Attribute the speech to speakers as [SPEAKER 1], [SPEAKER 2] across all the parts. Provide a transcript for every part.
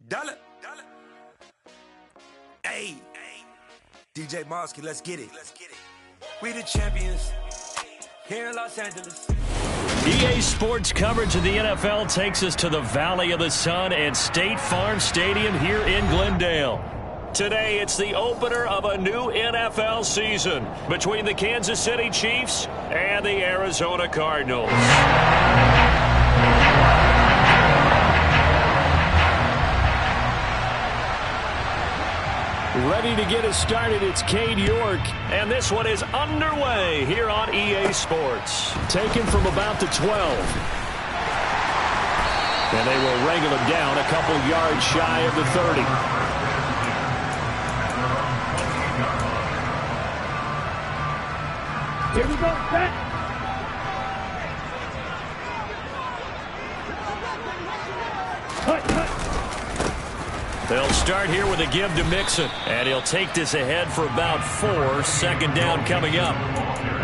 [SPEAKER 1] Dollar. Hey. DJ Mosky, let's get it. We the champions here in Los Angeles.
[SPEAKER 2] EA Sports coverage of the NFL takes us to the Valley of the Sun and State Farm Stadium here in Glendale. Today, it's the opener of a new NFL season between the Kansas City Chiefs and the Arizona Cardinals. Ready to get us started, it's Cade York, and this one is underway here on EA Sports. Taken from about the 12. And they will wrangle him down a couple yards shy of the 30.
[SPEAKER 3] Here we go, set.
[SPEAKER 2] They'll start here with a give to Mixon, and he'll take this ahead for about 4. Second down coming up.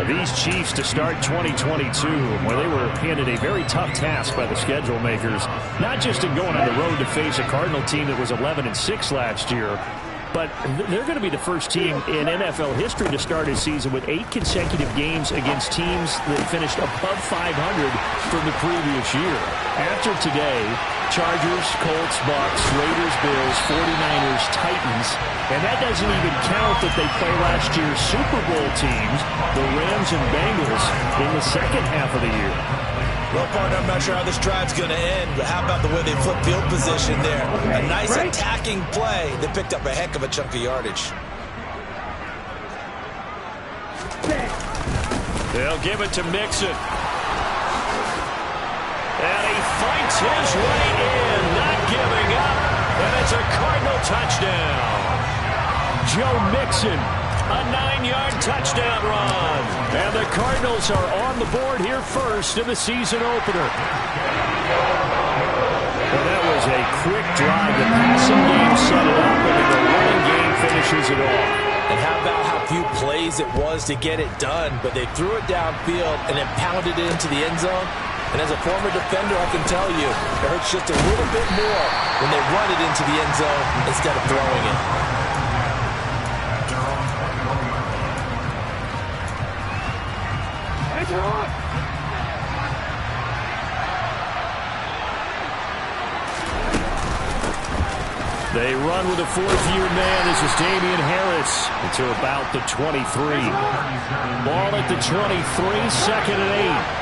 [SPEAKER 4] These Chiefs to start 2022, where they were handed a very tough task by the schedule makers, not just in going on the road to face a Cardinal team that was 11-6 last year, but they're going to be the first team in NFL history to start a season with 8 consecutive games against teams that finished above 500 from the previous year. After today, Chargers, Colts, Bucks, Raiders, Bills, 49ers, Titans, and that doesn't even count that they play last year's Super Bowl teams, the Rams and Bengals, in the second half of the year.
[SPEAKER 5] Well, partner, I'm not sure how this drive's going to end, but how about the way they flip field position there? A nice attacking play that picked up a heck of a chunk of yardage.
[SPEAKER 2] They'll give it to Mixon. And he fights his way in, not giving up. And it's a Cardinal touchdown. Joe Mixon, a 9-yard touchdown run. And the Cardinals are on the board here first in the season opener.
[SPEAKER 4] Well, that was a quick drive. The passing game set it up, and the running game finishes it off.
[SPEAKER 5] And how about how few plays it was to get it done, but they threw it downfield and then pounded it into the end zone. And as a former defender, I can tell you, it hurts just a little bit more when they run it into the end zone instead of throwing it.
[SPEAKER 4] They run with a 4th-year man. This is Damian Harris to about the 23. Ball at the 23, second and 8.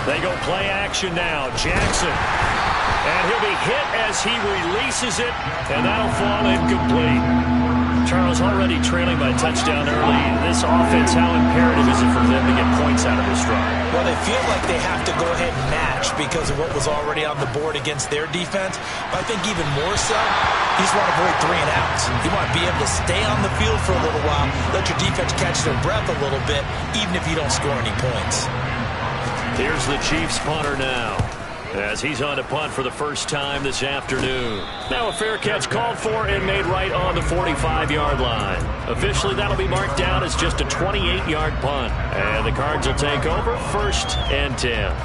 [SPEAKER 2] They go play action now. Jackson. And he'll be hit as he releases it, and that'll fall incomplete. Charles, already trailing by a touchdown early. This offense, how imperative is it for them to get points out of this drive?
[SPEAKER 5] Well, they feel like they have to go ahead and match because of what was already on the board against their defense. But I think even more so, you just want to avoid 3 and outs. You want to be able to stay on the field for a little while, let your defense catch their breath a little bit, even if you don't score any points.
[SPEAKER 2] Here's the Chiefs punter now, as he's on to punt for the first time this afternoon. Now a fair catch called for and made right on the 45-yard line. Officially, that'll be marked down as just a 28-yard punt. And the Cards will take over, 1st and 10.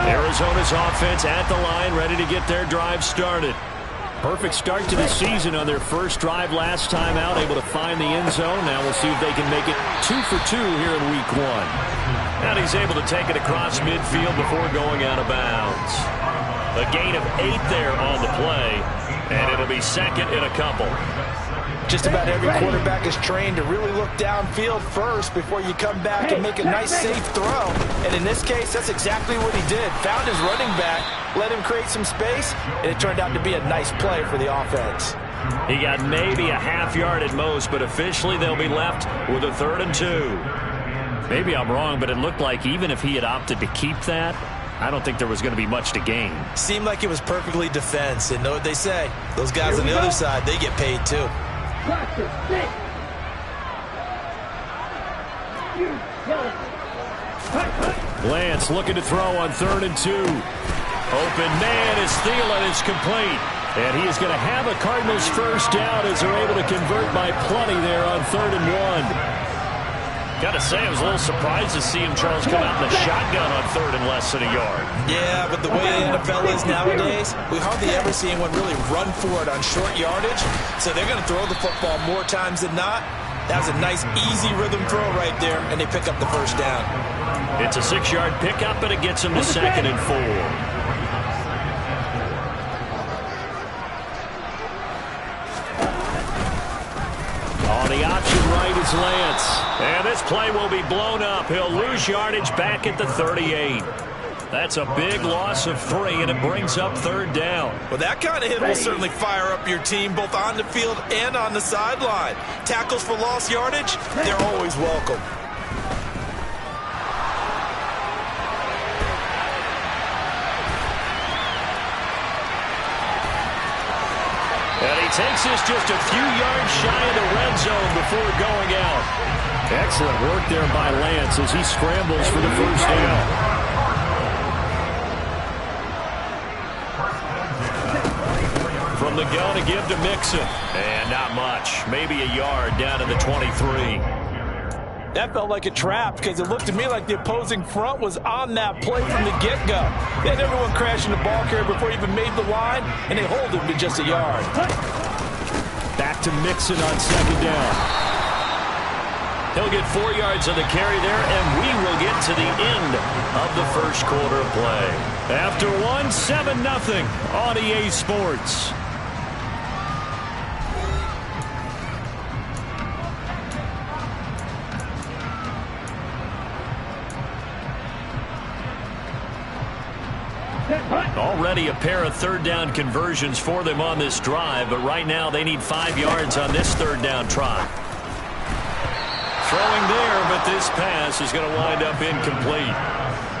[SPEAKER 2] Arizona's offense at the line, ready to get their drive started.
[SPEAKER 4] Perfect start to the season on their first drive last time out, able to find the end zone. Now we'll see if they can make it 2 for 2 here in week 1.
[SPEAKER 2] And he's able to take it across midfield before going out of bounds. A gain of 8 there on the play, and it'll be second and a couple.
[SPEAKER 5] Just about every quarterback is trained to really look downfield first before you come back and make a nice, safe throw. And in this case, that's exactly what he did. Found his running back, let him create some space, and it turned out to be a nice play for the offense.
[SPEAKER 2] He got maybe a half yard at most, but officially they'll be left with a 3rd and 2.
[SPEAKER 4] Maybe I'm wrong, but it looked like even if he had opted to keep that, I don't think there was going to be much to gain.
[SPEAKER 5] Seemed like it was perfectly defense, and know what they say. Those guys on the other side, they get paid too.
[SPEAKER 4] Lance looking to throw on 3rd and 2.
[SPEAKER 2] Open man is Thielen is complete.
[SPEAKER 4] And he is going to have a Cardinals first down as they're able to convert by plenty there on 3rd and 1.
[SPEAKER 2] Got to say, I was a little surprised to see him, Charles, come out in the shotgun on 3rd and less than a yard.
[SPEAKER 5] Yeah, but the way the NFL is nowadays, we hardly ever see anyone really run for it on short yardage. So they're going to throw the football more times than not. That was a nice, easy rhythm throw right there, and they pick up the first down.
[SPEAKER 2] It's a 6-yard pickup, and it gets him to 2nd and 4. On the option right is Lance. And this play will be blown up. He'll lose yardage back at the 38. That's a big loss of 3, and it brings up 3rd down.
[SPEAKER 5] Well, that kind of hit will certainly fire up your team both on the field and on the sideline. Tackles for lost yardage, they're always welcome.
[SPEAKER 2] And he takes this just a few yards shy of the red zone before going out.
[SPEAKER 4] Excellent work there by Lance as he scrambles for the first down.
[SPEAKER 2] From the gun to give to Mixon. And not much. Maybe a yard down to the 23.
[SPEAKER 5] That felt like a trap because it looked to me like the opposing front was on that play from the get-go. They had everyone crashing the ball carrier before he even made the line, and they hold him to just a yard.
[SPEAKER 4] Back to Mixon on 2nd down.
[SPEAKER 2] He'll get 4 yards on the carry there, and we will get to the end of the first quarter of play.
[SPEAKER 4] After 1, 7-0 on EA Sports.
[SPEAKER 2] Already a pair of 3rd down conversions for them on this drive, but right now they need 5 yards on this 3rd down try. Throwing there, but this pass is going to wind up incomplete.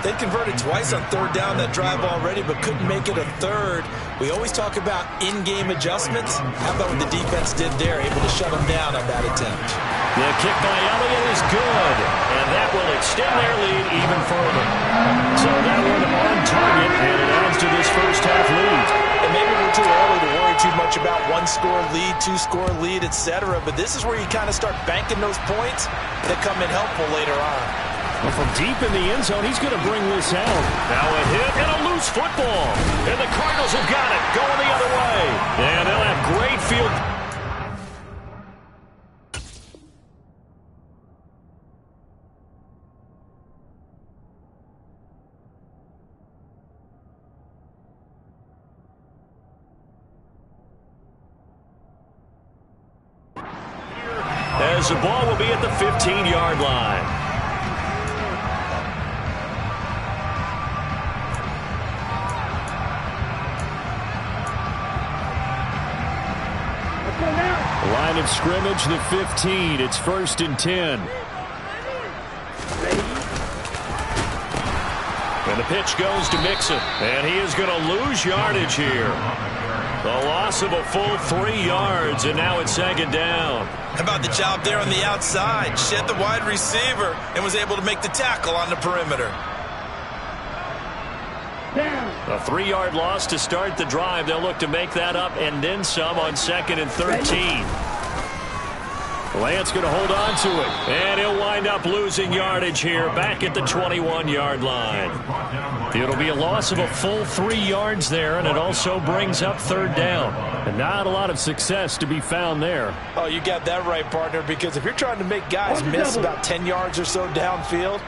[SPEAKER 5] They converted twice on 3rd down that drive already, but couldn't make it a 3rd. We always talk about in-game adjustments. How about what the defense did there, able to shut them down on that attempt?
[SPEAKER 2] The kick by Elliott is good, and that will extend their lead even further. So that one on target, and it adds to this first half lead.
[SPEAKER 5] And maybe we're too early to worry too much about 1-score lead, 2-score lead, etc. But this is where you kind of start banking those points that come in helpful later on.
[SPEAKER 4] Well, from deep in the end zone, he's going to bring this out.
[SPEAKER 2] Now a hit and a loose football. And the Cardinals have got it, going the other way. And they'll have great field. As the ball will be at the 15-yard line.
[SPEAKER 4] Line of scrimmage, the 15. It's 1st and 10.
[SPEAKER 2] And the pitch goes to Mixon. And he is going to lose yardage here. The loss of a full 3 yards, and now it's 2nd down.
[SPEAKER 5] How about the job there on the outside? Shed the wide receiver and was able to make the tackle on the perimeter.
[SPEAKER 2] A 3-yard loss to start the drive. They'll look to make that up and then some on 2nd and 13.
[SPEAKER 4] Lance going to hold on to it.
[SPEAKER 2] And he'll wind up losing yardage here back at the 21-yard line. It'll be a loss of a full 3 yards there, and it also brings up 3rd down.
[SPEAKER 4] And not a lot of success to be found there.
[SPEAKER 5] Oh, you got that right, partner, because if you're trying to make guys miss about 10 yards or so downfield,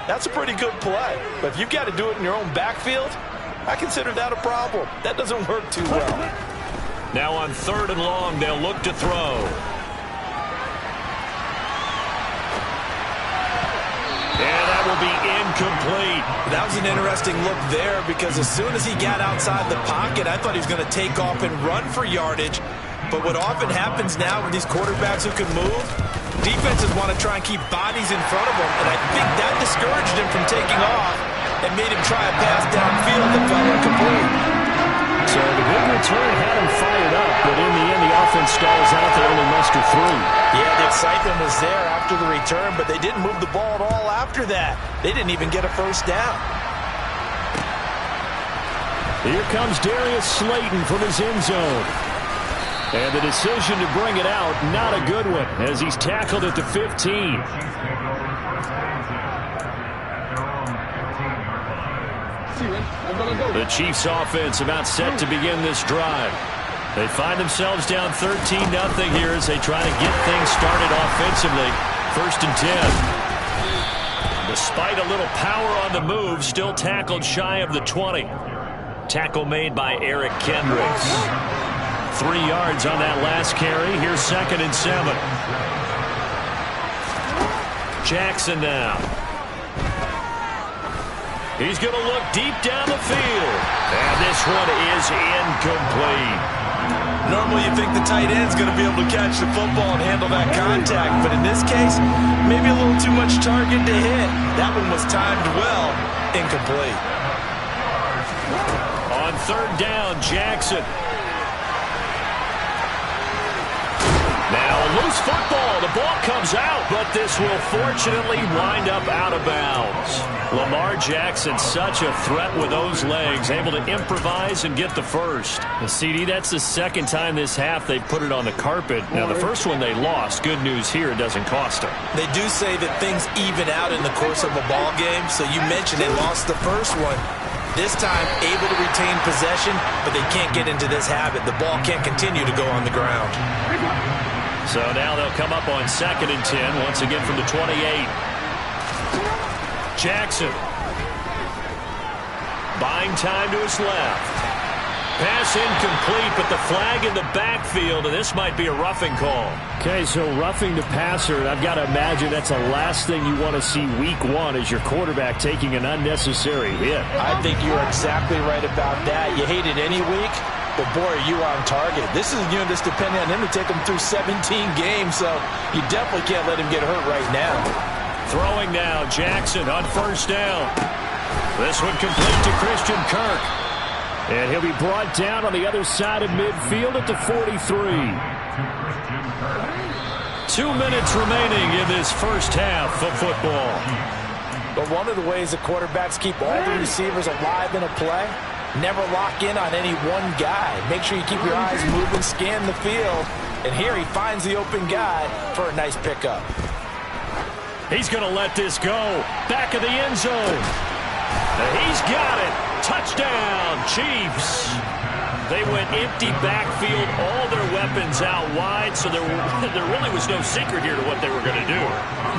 [SPEAKER 5] that's a pretty good play. But if you've got to do it in your own backfield, I consider that a problem. That doesn't work too well.
[SPEAKER 2] Now on 3rd and long, they'll look to throw. And that will be incomplete.
[SPEAKER 5] That was an interesting look there because as soon as he got outside the pocket, I thought he was going to take off and run for yardage. But what often happens now with these quarterbacks who can move, defenses want to try and keep bodies in front of them, and I think that discouraged him from taking off and made him try a pass downfield that fell incomplete.
[SPEAKER 4] So the big return had him fired up, but in the end, the offense stalls out. They only muster 3.
[SPEAKER 5] Yeah, the excitement was there after the return, but they didn't move the ball at all after that. They didn't even get a first down.
[SPEAKER 4] Here comes Darius Slayton from his end zone. And the decision to bring it out, not a good one, as he's tackled at the 15.
[SPEAKER 2] The Chiefs offense about set to begin this drive. They find themselves down 13-0 here as they try to get things started offensively. 1st and 10. Despite a little power on the move, still tackled shy of the 20. Tackle made by Eric Kendricks. 3 yards on that last carry. Here's 2nd and 7. Jackson now. He's going to look deep down the field. And this one is incomplete.
[SPEAKER 5] Normally you think the tight end's going to be able to catch the football and handle that contact. But in this case, maybe a little too much target to hit. That one was timed well. Incomplete.
[SPEAKER 2] On 3rd down, Jackson. Now a loose football. The ball comes out, but this will fortunately wind up out of bounds. Lamar Jackson, such a threat with those legs, able to improvise and get the first. And CD, that's the 2nd time this half they put it on the carpet. Now the first one they lost. Good news here, it doesn't cost them.
[SPEAKER 5] They do say that things even out in the course of a ball game. So you mentioned they lost the first one. This time able to retain possession, but they can't get into this habit. The ball can't continue to go on the ground.
[SPEAKER 2] So now they'll come up on 2nd and 10, once again from the 28. Jackson. Buying time to his left. Pass incomplete, but the flag in the backfield, and this might be a roughing call.
[SPEAKER 4] Okay, so roughing the passer, I've got to imagine that's the last thing you want to see week 1 is your quarterback taking an unnecessary hit.
[SPEAKER 5] I think you're exactly right about that. You hate it any week, but boy, are you on target. This is a unit that's depending on him to take him through 17 games, so you definitely can't let him get hurt right now.
[SPEAKER 2] Throwing now, Jackson on 1st down. This one complete to Christian Kirk.
[SPEAKER 4] And he'll be brought down on the other side of midfield at the 43.
[SPEAKER 2] 2 minutes remaining in this first half of football.
[SPEAKER 5] But one of the ways the quarterbacks keep all the receivers alive in a play, never lock in on any one guy. Make sure you keep your eyes moving, scan the field. And here he finds the open guy for a nice pickup.
[SPEAKER 2] He's going to let this go. Back of the end zone. He's got it. Touchdown, Chiefs. They went empty backfield, all their weapons out wide, so there really was no secret here to what they were going to do.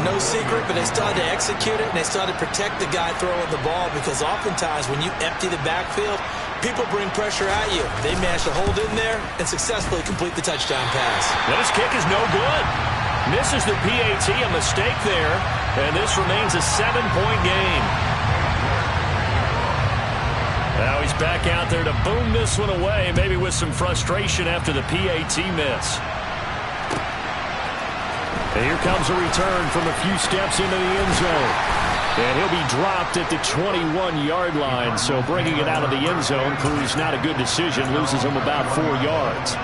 [SPEAKER 5] No secret, but they started to execute it, and they started to protect the guy throwing the ball, because oftentimes when you empty the backfield, people bring pressure at you. They managed to hold in there and successfully complete the touchdown pass.
[SPEAKER 2] Now this kick is no good. Misses the PAT, a mistake there, and this remains a 7-point game. Now he's back out there to boom this one away, maybe with some frustration after the PAT miss. And here comes a return from a few steps into the end zone. And he'll be dropped at the 21-yard line, so bringing it out of the end zone proves not a good decision, loses him about 4 yards.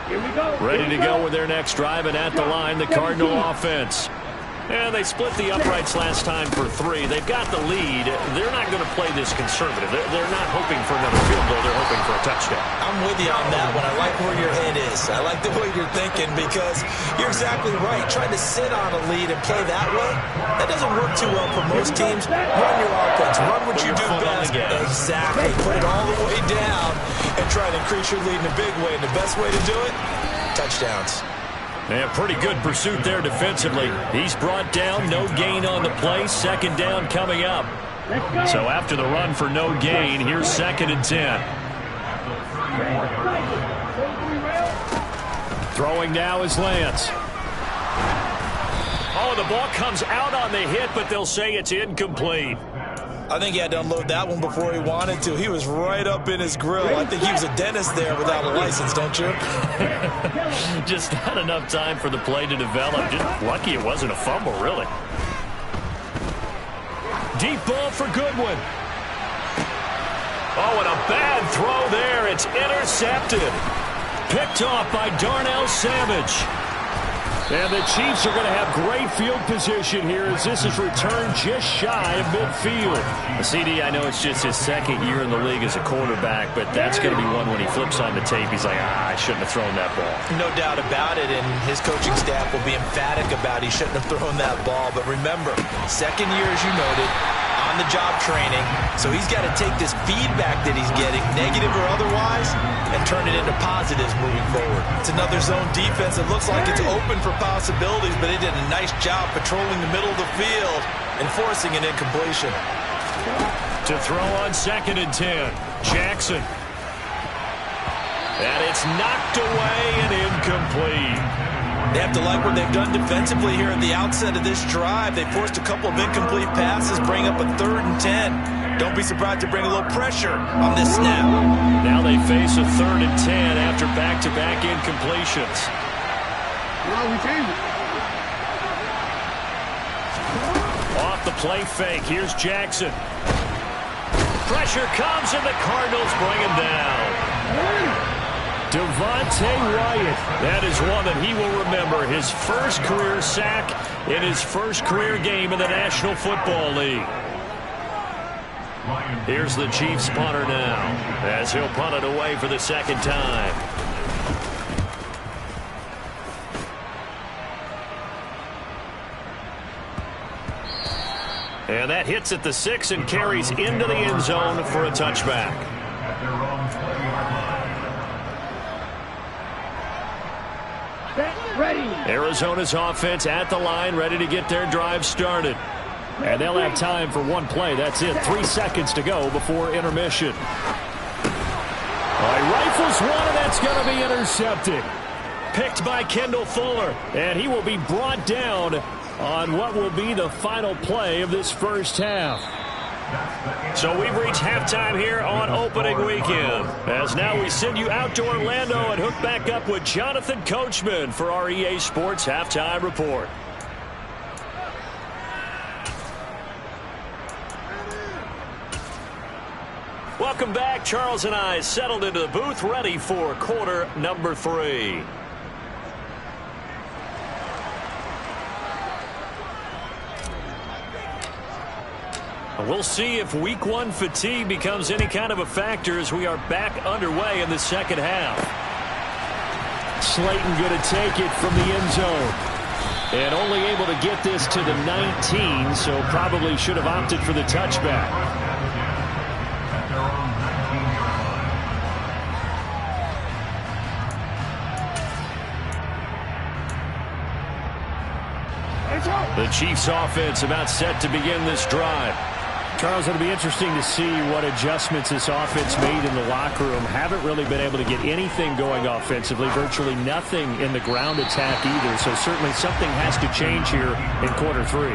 [SPEAKER 4] Here we go.
[SPEAKER 2] Ready to go with their next drive, and at the line, the Cardinal offense. And they split the uprights last time for 3. They've got the lead. They're not going to play this conservative. They're not hoping for another field goal. They're hoping for a touchdown.
[SPEAKER 5] I'm with you on that one. I like where your head is. I like the way you're thinking, because you're exactly right. Trying to sit on a lead and play that way, that doesn't work too well for most teams. Run your offense. Run what you do best. Exactly. Put it all the way down and try to increase your lead in a big way. And the best way to do it, touchdowns.
[SPEAKER 2] And pretty good pursuit there defensively. He's brought down, no gain on the play. 2nd down coming up. So after the run for no gain, here's 2nd and 10. Throwing now is Lance. Oh, the ball comes out on the hit, but they'll say it's incomplete.
[SPEAKER 5] I think he had to unload that one before he wanted to. He was right up in his grill. I think he was a dentist there without a license, don't you?
[SPEAKER 2] Just not enough time for the play to develop. Just lucky it wasn't a fumble, really. Deep ball for Goodwin. Oh, and a bad throw there. It's intercepted. Picked off by Darnell Savage.
[SPEAKER 4] And the Chiefs are going to have great field position here as this is returned just shy of midfield.
[SPEAKER 2] CD, I know it's just his second year in the league as a quarterback, but that's going to be one when he flips on the tape. He's like, I shouldn't have thrown that ball.
[SPEAKER 5] No doubt about it, and his coaching staff will be emphatic about he shouldn't have thrown that ball. But remember, second year, as you noted, on-the-job training, so he's got to take this feedback that he's getting, negative or otherwise, and turn it into positives moving forward. It's another zone defense that looks like it's open for possibilities, but they did a nice job patrolling the middle of the field and forcing an incompletion.
[SPEAKER 4] To throw on 2nd and 10, Jackson.
[SPEAKER 2] And it's knocked away and incomplete.
[SPEAKER 5] They have to like what they've done defensively here at the outset of this drive. They forced a couple of incomplete passes, bring up a 3rd and 10. Don't be surprised to bring a little pressure on this snap.
[SPEAKER 2] Now they face a 3rd and 10 after back-to-back incompletions.
[SPEAKER 4] Off the play fake, here's Jackson. Pressure comes and the Cardinals bring him down. Devontae Wyatt. That is one that he will remember. His first career sack in his first career game in the National Football League.
[SPEAKER 2] Here's the Chiefs punter now as he'll punt it away for the 2nd time. And that hits at the 6 and carries into the end zone for a touchback.
[SPEAKER 4] Arizona's offense at the line, ready to get their drive started. And they'll have time for one play. That's it. 3 seconds to go before intermission. He rifles one, and that's going to be intercepted. Picked by Kendall Fuller. And he will be brought down on what will be the final play of this first half.
[SPEAKER 2] So we've reached halftime here on opening weekend. As now we send you out to Orlando and hook back up with Jonathan Coachman for our EA Sports Halftime Report. Welcome back. Charles and I settled into the booth ready for quarter number 3. We'll see if week 1 fatigue becomes any kind of a factor as we are back underway in the second half.
[SPEAKER 4] Slayton going to take it from the end zone. And only able to get this to the 19, so probably should have opted for the touchback.
[SPEAKER 2] The Chiefs offense about set to begin this drive.
[SPEAKER 4] Charles, it'll be interesting to see what adjustments this offense made in the locker room. Haven't really been able to get anything going offensively. Virtually nothing in the ground attack either. So certainly something has to change here in quarter 3.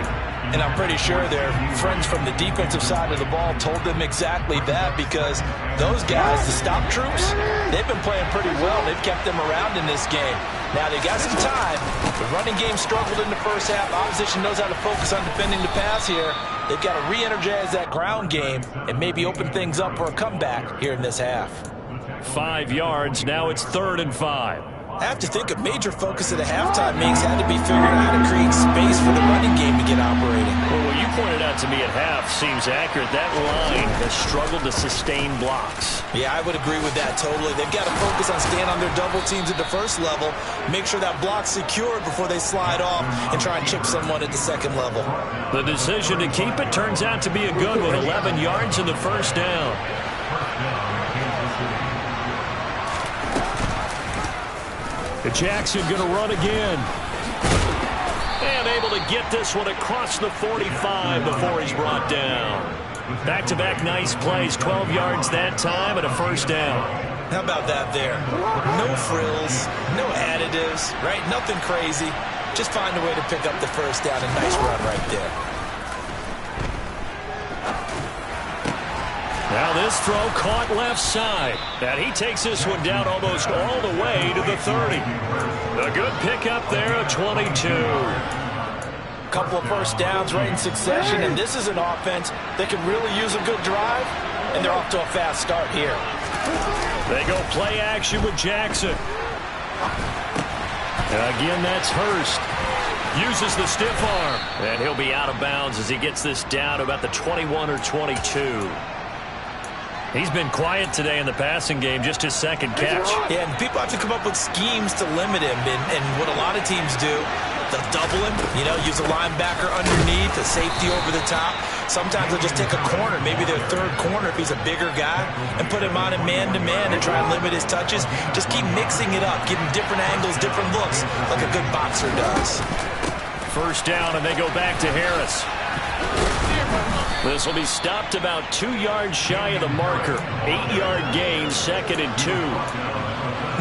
[SPEAKER 5] And I'm pretty sure their friends from the defensive side of the ball told them exactly that, because those guys, the stop troops, they've been playing pretty well. They've kept them around in this game. Now, they got some time. The running game struggled in the first half. Opposition knows how to focus on defending the pass here. They've got to re-energize that ground game and maybe open things up for a comeback here in this half.
[SPEAKER 2] 5 yards. Now it's 3rd and 5.
[SPEAKER 5] I have to think a major focus of the halftime meetings had to be figuring out how to create space for the running game to get operating.
[SPEAKER 2] Well, what you pointed out to me at half seems accurate. That line has struggled to sustain blocks.
[SPEAKER 5] Yeah, I would agree with that totally. They've got to focus on staying on their double teams at the first level, make sure that block's secured before they slide off and try and chip someone at the second level.
[SPEAKER 2] The decision to keep it turns out to be a good one. 11 yards in the first down.
[SPEAKER 4] Jackson going to run again.
[SPEAKER 2] And able to get this one across the 45 before he's brought down. Back-to-back nice plays, 12 yards that time and a first down.
[SPEAKER 5] How about that there? No frills, no additives, right? Nothing crazy. Just find a way to pick up the first down. A nice run right there.
[SPEAKER 2] Now this throw caught left side. And he takes this one down almost all the way to the 30. A good pickup there, a 22.
[SPEAKER 5] Couple of first downs right in succession, and this is an offense that can really use a good drive, and they're off to a fast start here.
[SPEAKER 2] They go play action with Jackson. Again, that's Hurst. Uses the stiff arm. And he'll be out of bounds as he gets this down to about the 21 or 22. He's been quiet today in the passing game, just his second catch.
[SPEAKER 5] Yeah, and people have to come up with schemes to limit him. And what a lot of teams do, they'll double him, use a linebacker underneath, a safety over the top. Sometimes they'll just take a corner, maybe their third corner if he's a bigger guy, and put him on a man-to-man and try and limit his touches. Just keep mixing it up, give him different angles, different looks, like a good boxer does.
[SPEAKER 2] First down, and they go back to Harris. This will be stopped about 2 yards shy of the marker. 8-yard gain, 2nd and 2.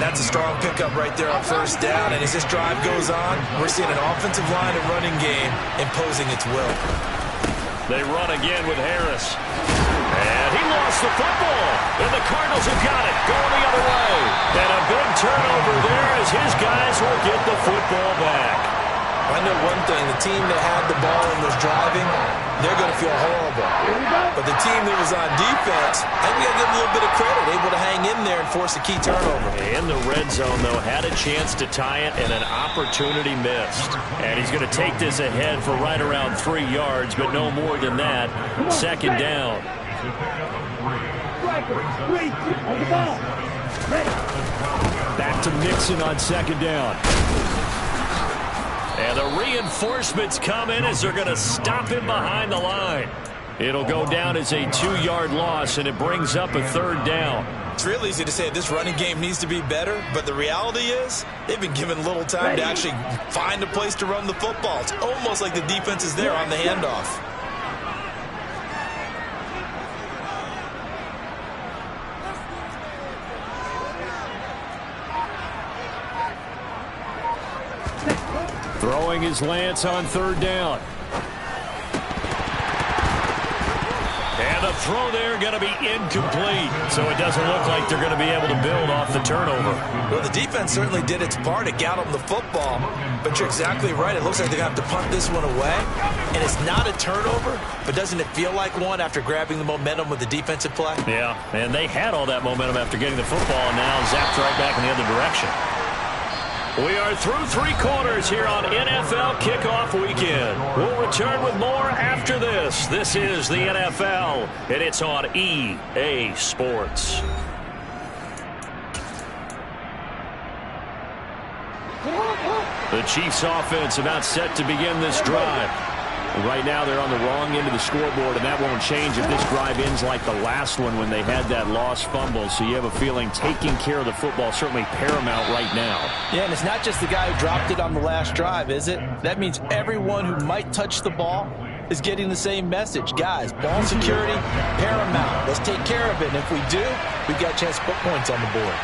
[SPEAKER 5] That's a strong pickup right there on first down. And as this drive goes on, we're seeing an offensive line and running game imposing its will.
[SPEAKER 2] They run again with Harris. And he lost the football. And the Cardinals have got it, going the other way. And a big turnover there as his guys will get the football back.
[SPEAKER 5] I know one thing, the team that had the ball and was driving, they're going to feel horrible. But the team that was on defense, I think we got to give them a little bit of credit, able to hang in there and force a key turnover.
[SPEAKER 2] In the red zone, though, had a chance to tie it and an opportunity missed. And he's going to take this ahead for right around 3 yards, but no more than that. 2nd down.
[SPEAKER 4] Back to Mixon on 2nd down.
[SPEAKER 2] And the reinforcements come in as they're going to stop him behind the line. It'll go down as a 2-yard loss, and it brings up a 3rd down.
[SPEAKER 5] It's real easy to say this running game needs to be better, but the reality is they've been given little time to actually find a place to run the football. It's almost like the defense is there on the handoff.
[SPEAKER 4] Throwing his Lance on 3rd down.
[SPEAKER 2] And the throw there going to be incomplete. So it doesn't look like they're going to be able to build off the turnover.
[SPEAKER 5] Well, the defense certainly did its part to get them the football. But you're exactly right. It looks like they're going to have to punt this one away. And it's not a turnover, but doesn't it feel like one after grabbing the momentum with the defensive play?
[SPEAKER 2] Yeah, and they had all that momentum after getting the football, and now zapped right back in the other direction. We are through 3 quarters here on NFL Kickoff Weekend. We'll return with more after this. This is the NFL, and it's on EA Sports. The Chiefs offense about set to begin this drive. Right now they're on the wrong end of the scoreboard, and that won't change if this drive ends like the last one when they had that lost fumble. So you have a feeling taking care of the football certainly paramount right now.
[SPEAKER 5] Yeah, and it's not just the guy who dropped it on the last drive, is it? That means everyone who might touch the ball is getting the same message. Guys, ball security, paramount. Let's take care of it, and if we do, we've got a chance to put points on the board.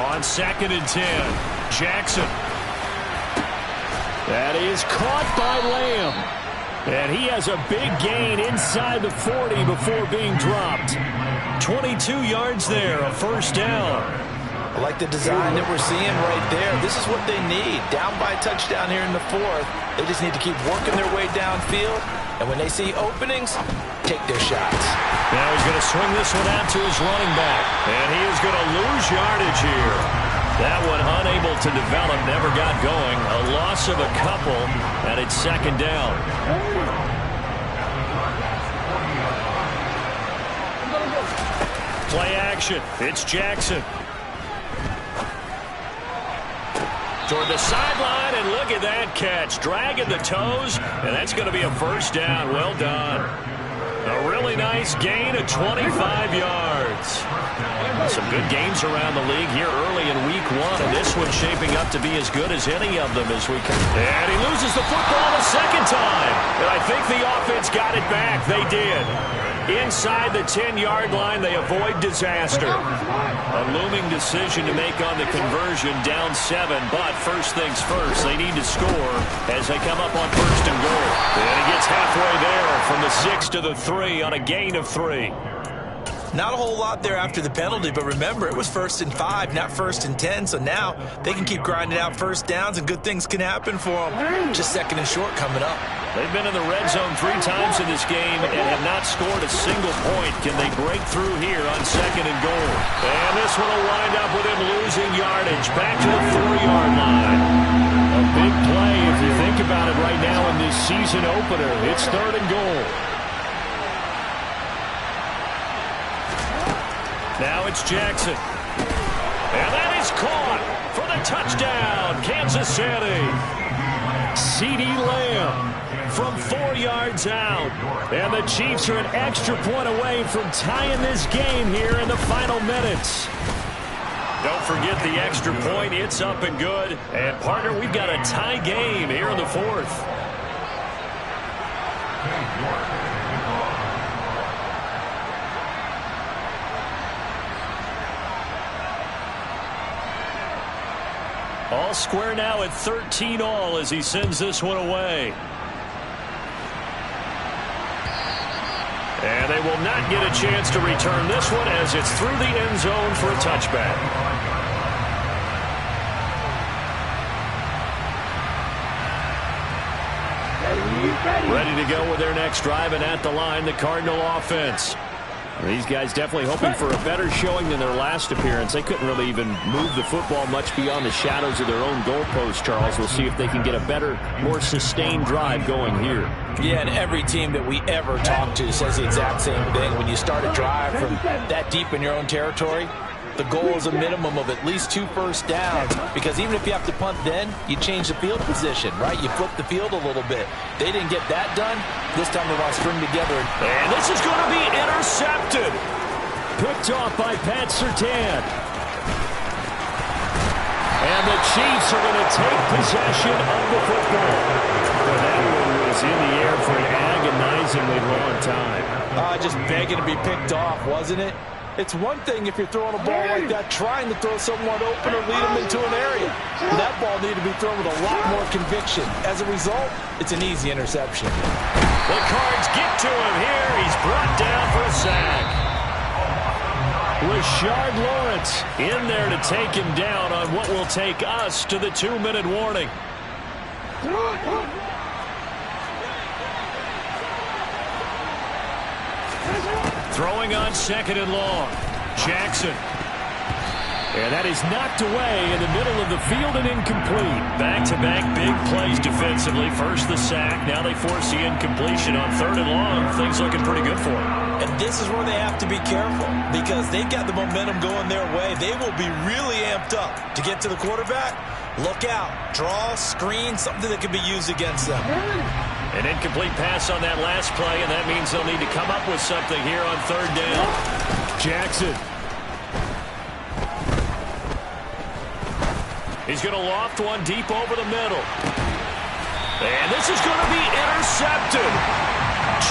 [SPEAKER 2] On 2nd and 10, Jackson.
[SPEAKER 4] That is caught by Lamb. And he has a big gain inside the 40 before being dropped.
[SPEAKER 2] 22 yards there, a 1st down.
[SPEAKER 5] I like the design that we're seeing right there. This is what they need. Down by a touchdown here in the 4th. They just need to keep working their way downfield. And when they see openings, take their shots.
[SPEAKER 2] Now he's going to swing this one out to his running back. And he is going to lose yardage here. That one unable to develop, never got going. A loss of a couple, and it's 2nd down. Play action. It's Jackson. Toward the sideline, and look at that catch. Dragging the toes, and that's going to be a 1st down. Well done. A really nice gain of 25 yards. Some good games around the league here early in week 1, and this one's shaping up to be as good as any of them as we can. And he loses the football the 2nd time. And I think the offense got it back. They did. Inside the 10-yard line, they avoid disaster. A looming decision to make on the conversion, down 7. But first things first, they need to score as they come up on 1st and goal. And he gets halfway there from the 6 to the 3 on a gain of 3.
[SPEAKER 5] Not a whole lot there after the penalty, but remember, it was 1st and 5, not 1st and 10, so now they can keep grinding out 1st downs and good things can happen for them. Just 2nd and short coming up.
[SPEAKER 2] They've been in the red zone 3 times in this game and have not scored a single point. Can they break through here on 2nd and goal? And this one will wind up with him losing yardage. Back to the 4-yard line.
[SPEAKER 4] A big play if you think about it right now in this season opener. It's 3rd and goal.
[SPEAKER 2] Now it's Jackson. And that is caught for the touchdown, Kansas City. CeeDee Lamb from 4 yards out. And the Chiefs are an extra point away from tying this game here in the final minutes. Don't forget the extra point. It's up and good. And, partner, we've got a tie game here in the 4th. All square now at 13-all as he sends this one away. And they will not get a chance to return this one as it's through the end zone for a touchback. Ready to go with their next drive, and at the line, the Cardinal offense. These guys definitely hoping for a better showing than their last appearance. They couldn't really even move the football much beyond the shadows of their own goalpost, Charles. We'll see if they can get a better, more sustained drive going here.
[SPEAKER 5] Yeah, and every team that we ever talk to says the exact same thing. When you start a drive from that deep in your own territory, the goal is a minimum of at least 2 first downs, because even if you have to punt then, you change the field position, right? You flip the field a little bit. They didn't get that done. This time they want to string together.
[SPEAKER 2] And this is going to be intercepted.
[SPEAKER 4] Picked off by Pat Surtain. And the Chiefs are going to take possession of the football. Well, that one was in the air for an agonizingly long time.
[SPEAKER 5] Just begging to be picked off, wasn't it? It's one thing if you're throwing a ball like that, trying to throw someone open or lead them into an area. That ball needed to be thrown with a lot more conviction. As a result, it's an easy interception.
[SPEAKER 2] The Cards get to him here. He's brought down for a sack. Rashard Lawrence in there to take him down on what will take us to the 2-minute warning. Throwing on 2nd and long. Jackson. And that is knocked away in the middle of the field and incomplete. Back-to-back big plays defensively. First the sack. Now they force the incompletion on 3rd and long. Things looking pretty good for them.
[SPEAKER 5] And this is where they have to be careful, because they've got the momentum going their way. They will be really amped up to get to the quarterback. Look out. Draw, screen, something that can be used against them.
[SPEAKER 2] An incomplete pass on that last play, and that means they'll need to come up with something here on 3rd down.
[SPEAKER 4] Jackson.
[SPEAKER 2] He's going to loft one deep over the middle. And this is going to be intercepted.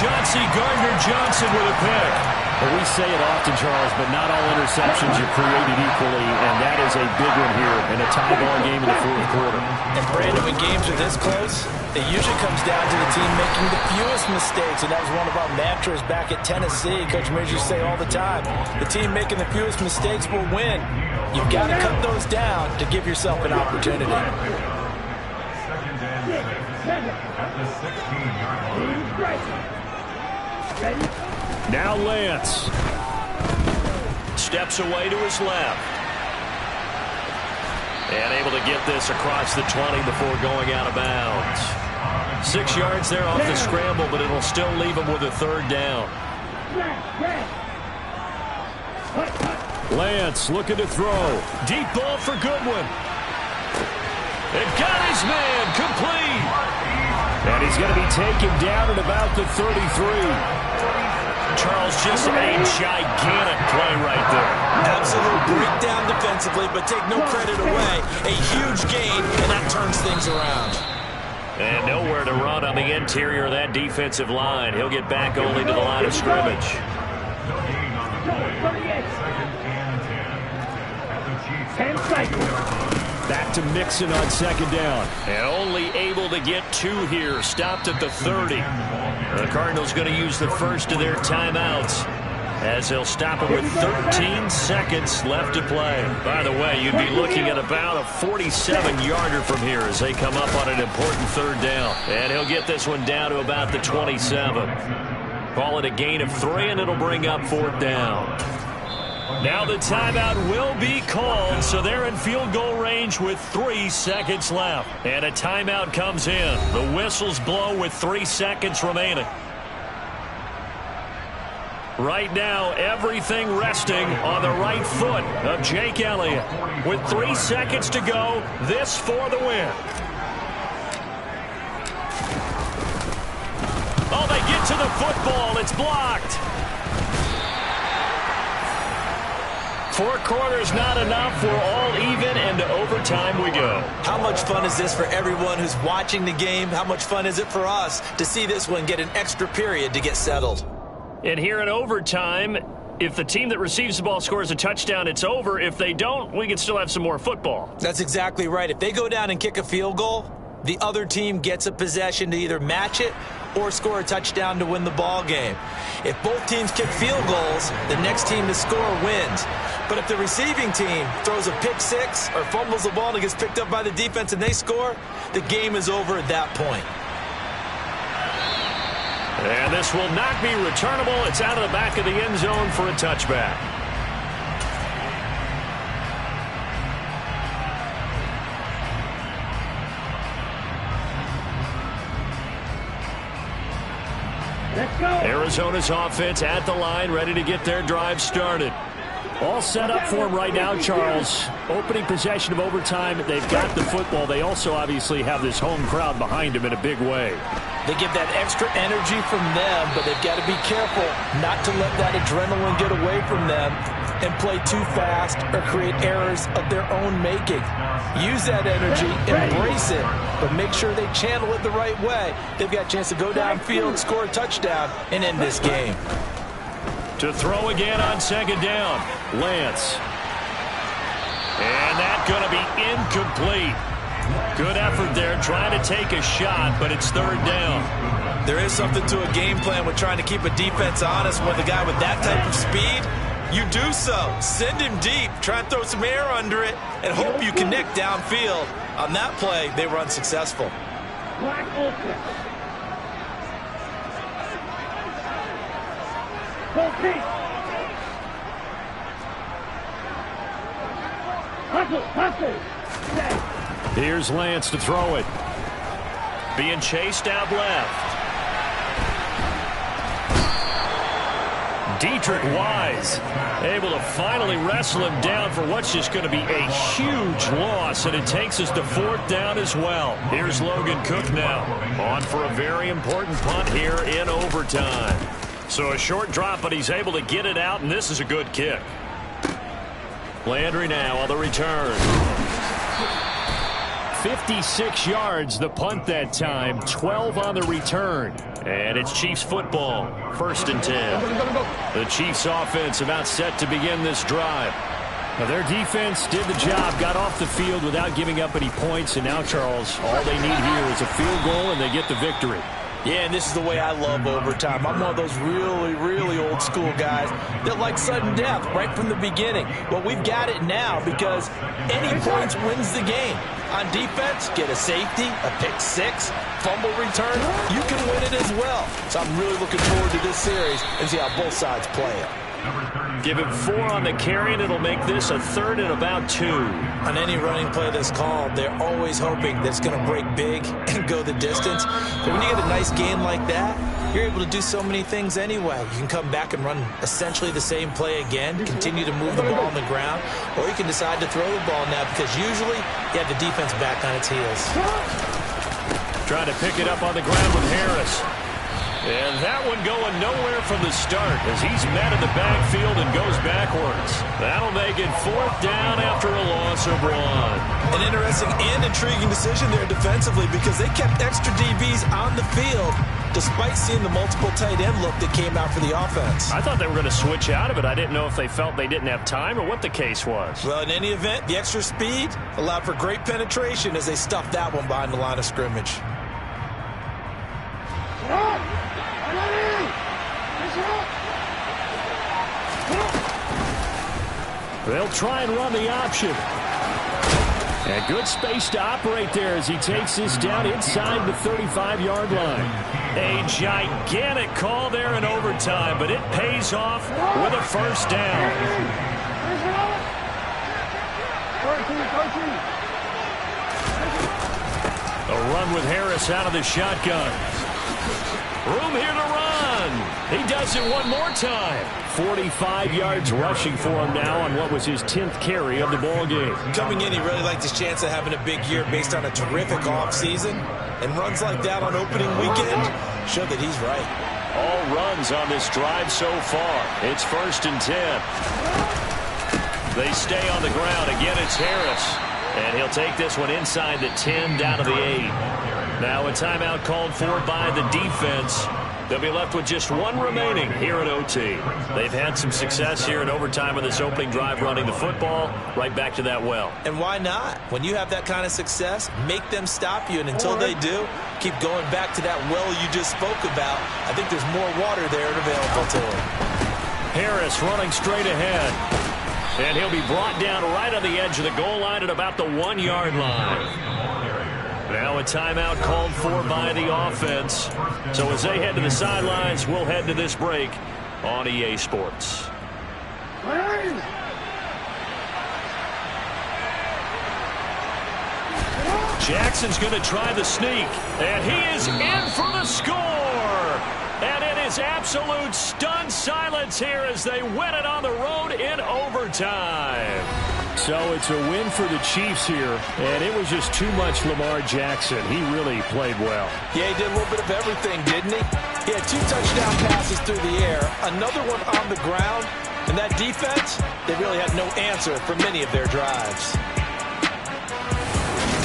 [SPEAKER 2] Chauncey Gardner-Johnson with a pick.
[SPEAKER 4] Well, we say it often, Charles, but not all interceptions are created equally, and that is a big one here in a tie ball game in the 4th quarter.
[SPEAKER 5] And, Brandon, when games are this close, it usually comes down to the team making the fewest mistakes, and that was one of our mantras back at Tennessee. Coach Mears used to say all the time, the team making the fewest mistakes will win. You've got to cut those down to give yourself an opportunity.
[SPEAKER 4] Now Lance.
[SPEAKER 2] Steps away to his left. And able to get this across the 20 before going out of bounds. 6 yards there off the scramble, but it'll still leave him with a 3rd down.
[SPEAKER 4] Lance looking to throw.
[SPEAKER 2] Deep ball for Goodwin. And got his man complete.
[SPEAKER 4] And he's going to be taken down at about the 33.
[SPEAKER 2] Charles, just a gigantic play right there.
[SPEAKER 5] Absolute breakdown defensively, but take no credit away. A huge gain, and that turns things around.
[SPEAKER 2] And nowhere to run on the interior of that defensive line. He'll get back only to the line of scrimmage.
[SPEAKER 4] Back to Mixon on 2nd down.
[SPEAKER 2] And only able to get 2 here. Stopped at the 30. The Cardinals going to use the first of their timeouts. as they'll stop it with 13 seconds left to play. By the way, you'd be looking at about a 47-yarder from here as they come up on an important third down. And he'll get this one down to about the 27. Call it a gain of 3, and it'll bring up 4th down. Now the timeout will be called, so they're in field goal range with 3 seconds left. And a timeout comes in. The whistles blow with 3 seconds remaining. Right now, everything resting on the right foot of Jake Elliott. With 3 seconds to go, this for the win. Oh, they get to the football. It's blocked. 4 quarters not enough. We're all even, and to overtime we go.
[SPEAKER 5] How much fun is this for everyone who's watching the game? How much fun is it for us to see this one get an extra period to get settled?
[SPEAKER 2] And here in overtime, if the team that receives the ball scores a touchdown, it's over. If they don't, we can still have some more football.
[SPEAKER 5] That's exactly right. If they go down and kick a field goal, the other team gets a possession to either match it or score a touchdown to win the ball game. If both teams kick field goals, the next team to score wins. But if the receiving team throws a pick six or fumbles the ball and it gets picked up by the defense and they score, the game is over at that point.
[SPEAKER 2] And this will not be returnable. It's out of the back of the end zone for a touchback. Arizona's offense at the line, ready to get their drive started.
[SPEAKER 4] All set up for him right now, Charles. Opening possession of overtime. They've got the football. They also obviously have this home crowd behind them in a big way.
[SPEAKER 5] They get that extra energy from them, but they've got to be careful not to let that adrenaline get away from them and play too fast or create errors of their own making. Use that energy, embrace it, but make sure they channel it the right way. They've got a chance to go downfield, score a touchdown, and end this game.
[SPEAKER 2] To throw again on second down, Lance. And that's going to be incomplete. Good effort there, trying to take a shot, but it's third down.
[SPEAKER 5] There is something to a game plan with trying to keep a defense honest with a guy with that type of speed. You do so. Send him deep. Try and throw some air under it and hope you connect downfield. On that play, they were unsuccessful.
[SPEAKER 2] Here's Lance to throw it. Being chased out left. Dietrich Wise able to finally wrestle him down for what's just going to be a huge loss, and it takes us to fourth down as well. Here's Logan Cook now on for a very important punt here in overtime. So a short drop, but he's able to get it out, and this is a good kick. Landry now on the return. 56 yards the punt that time, 12 on the return. And it's Chiefs football, 1st and 10. The Chiefs offense about set to begin this drive.
[SPEAKER 4] Now their defense did the job, got off the field without giving up any points, and now, Charles, all they need here is a field goal and they get the victory.
[SPEAKER 5] Yeah, and this is the way I love overtime. I'm one of those really, really old school guys that like sudden death right from the beginning. Well, we've got it now because any points wins the game. On defense, get a safety, a pick six, fumble return, you can win it as well. So I'm really looking forward to this series and see how both sides play it.
[SPEAKER 2] Give him 4 on the carry, and it'll make this a 3rd and about 2.
[SPEAKER 5] On any running play that's called, they're always hoping that it's going to break big and go the distance. But when you get a nice gain like that, you're able to do so many things anyway. You can come back and run essentially the same play again, continue to move the ball on the ground, or you can decide to throw the ball now because usually you have the defense back on its heels.
[SPEAKER 2] Trying to pick it up on the ground with Harris. And that one going nowhere from the start as he's met in the backfield and goes backwards. That'll make it 4th down after a loss of 1.
[SPEAKER 5] An interesting and intriguing decision there defensively because they kept extra DBs on the field despite seeing the multiple tight end look that came out for the offense.
[SPEAKER 2] I thought they were going to switch out of it. I didn't know if they felt they didn't have time or what the case was.
[SPEAKER 5] Well, in any event, the extra speed allowed for great penetration as they stuffed that one behind the line of scrimmage.
[SPEAKER 4] They'll try and run the option. And good space to operate there as he takes this down inside the 35-yard line.
[SPEAKER 2] A gigantic call there in overtime, but it pays off with a first down. A run with Harris out of the shotgun. Room here to run. He does it one more time.
[SPEAKER 4] 45 yards rushing for him now on what was his 10th carry of the ball game.
[SPEAKER 5] Coming in, he really liked his chance of having a big year based on a terrific offseason. And runs like that on opening weekend show that he's right.
[SPEAKER 2] All runs on this drive so far. It's 1st and 10. They stay on the ground. Again, it's Harris. And he'll take this one inside the 10 down to the 8. Now a timeout called for by the defense. They'll be left with just one remaining here at OT. They've had some success here in overtime with this opening drive running the football right back to that well.
[SPEAKER 5] And why not? When you have that kind of success, make them stop you. And until they do, keep going back to that well you just spoke about. I think there's more water there available to him.
[SPEAKER 2] Harris running straight ahead. And he'll be brought down right on the edge of the goal line at about the 1-yard line. Now a timeout called for by the offense. So as they head to the sidelines, we'll head to this break on EA Sports. Jackson's going to try the sneak. And he is in for the score. And it is absolute stunned silence here as they win it on the road in overtime.
[SPEAKER 4] So it's a win for the Chiefs here, and it was just too much Lamar Jackson. He really played well.
[SPEAKER 5] Yeah, he did a little bit of everything, didn't he? He had 2 touchdown passes through the air, another one on the ground, and that defense, they really had no answer for many of their drives.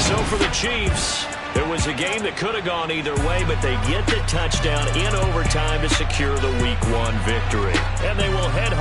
[SPEAKER 2] So for the Chiefs, it was a game that could have gone either way, but they get the touchdown in overtime to secure the Week 1 victory. And they will head home.